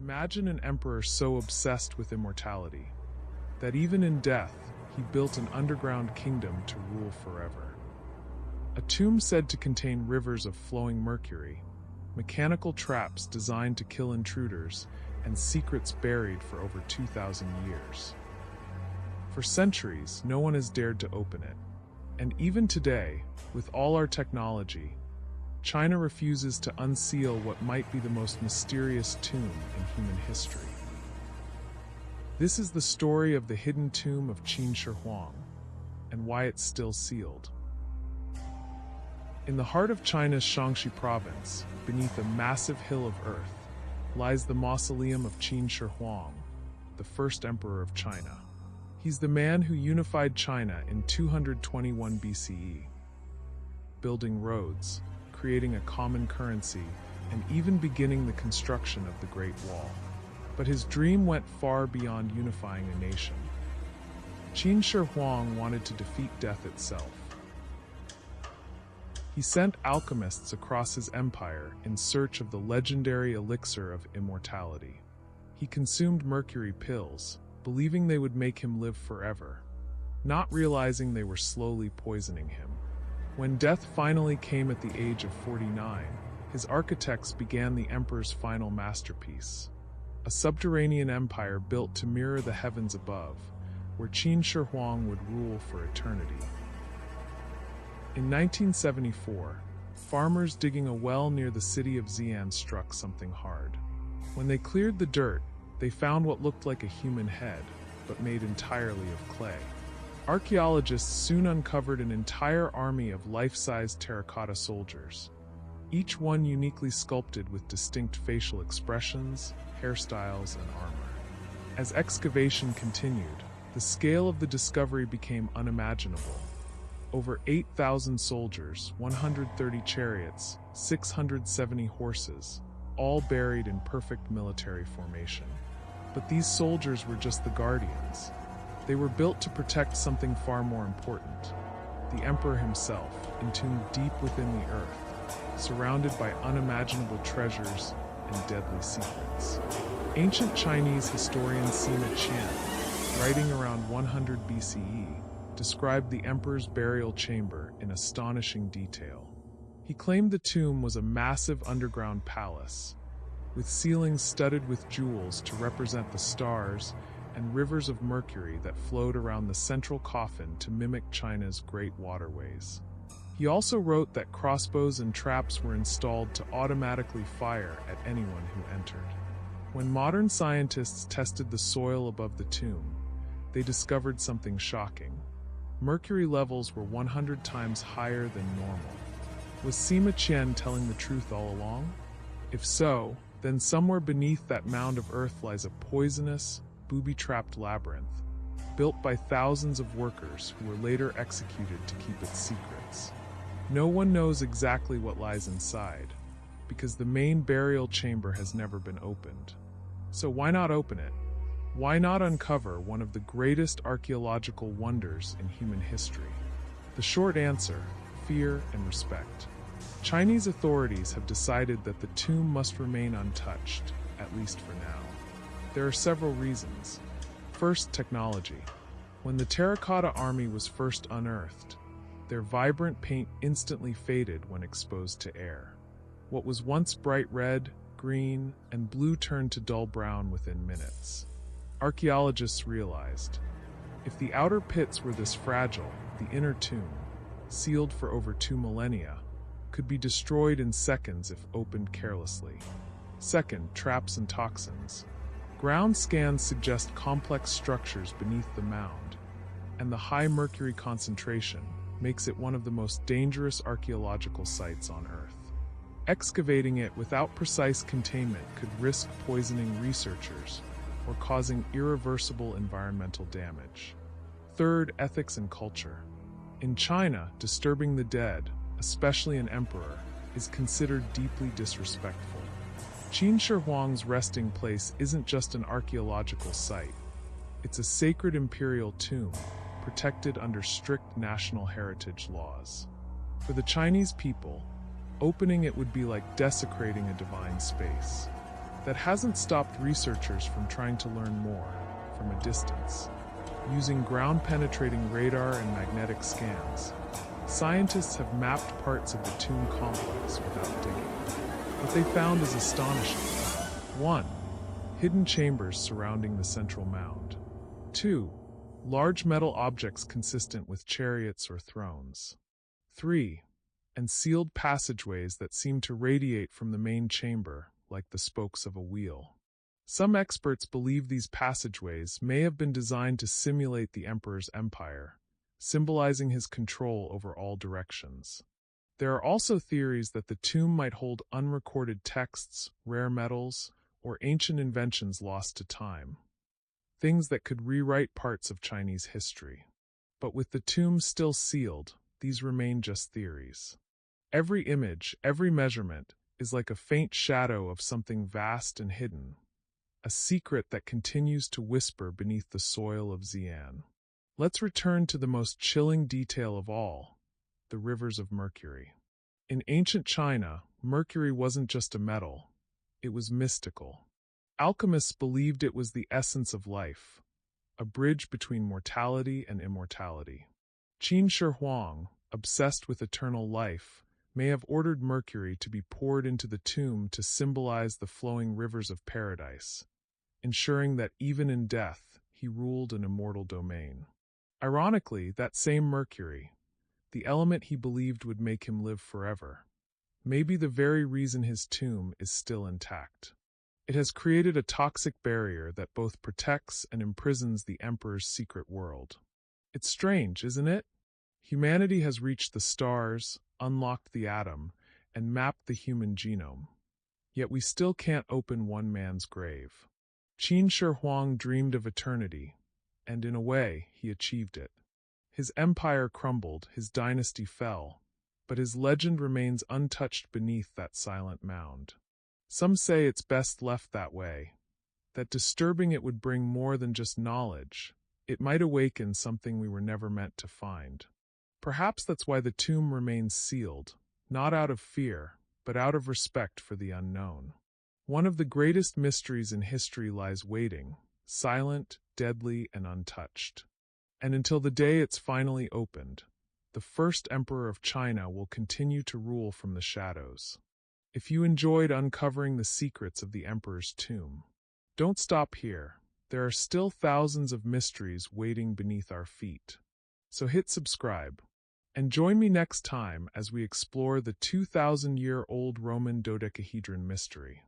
Imagine an emperor so obsessed with immortality that even in death, he built an underground kingdom to rule forever. A tomb said to contain rivers of flowing mercury, mechanical traps designed to kill intruders, and secrets buried for over 2,000 years. For centuries, no one has dared to open it. And even today, with all our technology, China refuses to unseal what might be the most mysterious tomb in human history. This is the story of the hidden tomb of Qin Shi Huang, and why it's still sealed. In the heart of China's Shaanxi province, beneath a massive hill of earth, lies the mausoleum of Qin Shi Huang, the first emperor of China. He's the man who unified China in 221 BCE, building roads, creating a common currency, and even beginning the construction of the Great Wall. But his dream went far beyond unifying a nation. Qin Shi Huang wanted to defeat death itself. He sent alchemists across his empire in search of the legendary elixir of immortality. He consumed mercury pills, believing they would make him live forever, not realizing they were slowly poisoning him. When death finally came at the age of 49, his architects began the emperor's final masterpiece, a subterranean empire built to mirror the heavens above, where Qin Shi Huang would rule for eternity. In 1974, farmers digging a well near the city of Xi'an struck something hard. When they cleared the dirt, they found what looked like a human head, but made entirely of clay. Archaeologists soon uncovered an entire army of life-sized terracotta soldiers, each one uniquely sculpted with distinct facial expressions, hairstyles, and armor. As excavation continued, the scale of the discovery became unimaginable. Over 8,000 soldiers, 130 chariots, 670 horses, all buried in perfect military formation. But these soldiers were just the guardians. They were built to protect something far more important: the emperor himself, entombed deep within the earth, surrounded by unimaginable treasures and deadly secrets. Ancient Chinese historian Sima Qian, writing around 100 BCE, described the emperor's burial chamber in astonishing detail. He claimed the tomb was a massive underground palace, with ceilings studded with jewels to represent the stars and rivers of mercury that flowed around the central coffin to mimic China's great waterways. He also wrote that crossbows and traps were installed to automatically fire at anyone who entered. When modern scientists tested the soil above the tomb, they discovered something shocking. Mercury levels were 100 times higher than normal. Was Sima Qian telling the truth all along? If so, then somewhere beneath that mound of earth lies a poisonous, booby-trapped labyrinth, built by thousands of workers who were later executed to keep its secrets. No one knows exactly what lies inside, because the main burial chamber has never been opened. So why not open it? Why not uncover one of the greatest archaeological wonders in human history? The short answer: fear and respect. Chinese authorities have decided that the tomb must remain untouched, at least for now. There are several reasons. First, technology. When the Terracotta Army was first unearthed, their vibrant paint instantly faded when exposed to air. What was once bright red, green, and blue turned to dull brown within minutes. Archaeologists realized, if the outer pits were this fragile, the inner tomb, sealed for over 2 millennia, could be destroyed in seconds if opened carelessly. Second, traps and toxins. Ground scans suggest complex structures beneath the mound, and the high mercury concentration makes it one of the most dangerous archaeological sites on Earth. Excavating it without precise containment could risk poisoning researchers or causing irreversible environmental damage. Third, ethics and culture. In China, disturbing the dead, especially an emperor, is considered deeply disrespectful. Qin Shi Huang's resting place isn't just an archaeological site. It's a sacred imperial tomb, protected under strict national heritage laws. For the Chinese people, opening it would be like desecrating a divine space. that hasn't stopped researchers from trying to learn more from a distance. Using ground-penetrating radar and magnetic scans, scientists have mapped parts of the tomb complex without digging. What they found is astonishing. 1. Hidden chambers surrounding the central mound. 2. Large metal objects consistent with chariots or thrones. 3. And sealed passageways that seem to radiate from the main chamber, like the spokes of a wheel. Some experts believe these passageways may have been designed to simulate the emperor's empire, symbolizing his control over all directions. There are also theories that the tomb might hold unrecorded texts, rare metals, or ancient inventions lost to time. Things that could rewrite parts of Chinese history. But with the tomb still sealed, these remain just theories. Every image, every measurement, is like a faint shadow of something vast and hidden, a secret that continues to whisper beneath the soil of Xi'an. Let's return to the most chilling detail of all, the rivers of mercury. In ancient China, mercury wasn't just a metal, it was mystical. Alchemists believed it was the essence of life, a bridge between mortality and immortality. Qin Shi Huang, obsessed with eternal life, may have ordered mercury to be poured into the tomb to symbolize the flowing rivers of paradise, ensuring that even in death, he ruled an immortal domain. Ironically, that same mercury, the element he believed would make him live forever, may be the very reason his tomb is still intact. It has created a toxic barrier that both protects and imprisons the emperor's secret world. It's strange, isn't it? Humanity has reached the stars, unlocked the atom, and mapped the human genome. Yet we still can't open one man's grave. Qin Shi Huang dreamed of eternity, and in a way, he achieved it. His empire crumbled, his dynasty fell, but his legend remains untouched beneath that silent mound. Some say it's best left that way, that disturbing it would bring more than just knowledge. It might awaken something we were never meant to find. Perhaps that's why the tomb remains sealed, not out of fear, but out of respect for the unknown. One of the greatest mysteries in history lies waiting, silent, deadly, and untouched. And until the day it's finally opened, the first emperor of China will continue to rule from the shadows. If you enjoyed uncovering the secrets of the emperor's tomb, don't stop here. There are still thousands of mysteries waiting beneath our feet. So hit subscribe, and join me next time as we explore the 2,000-year-old Roman dodecahedron mystery.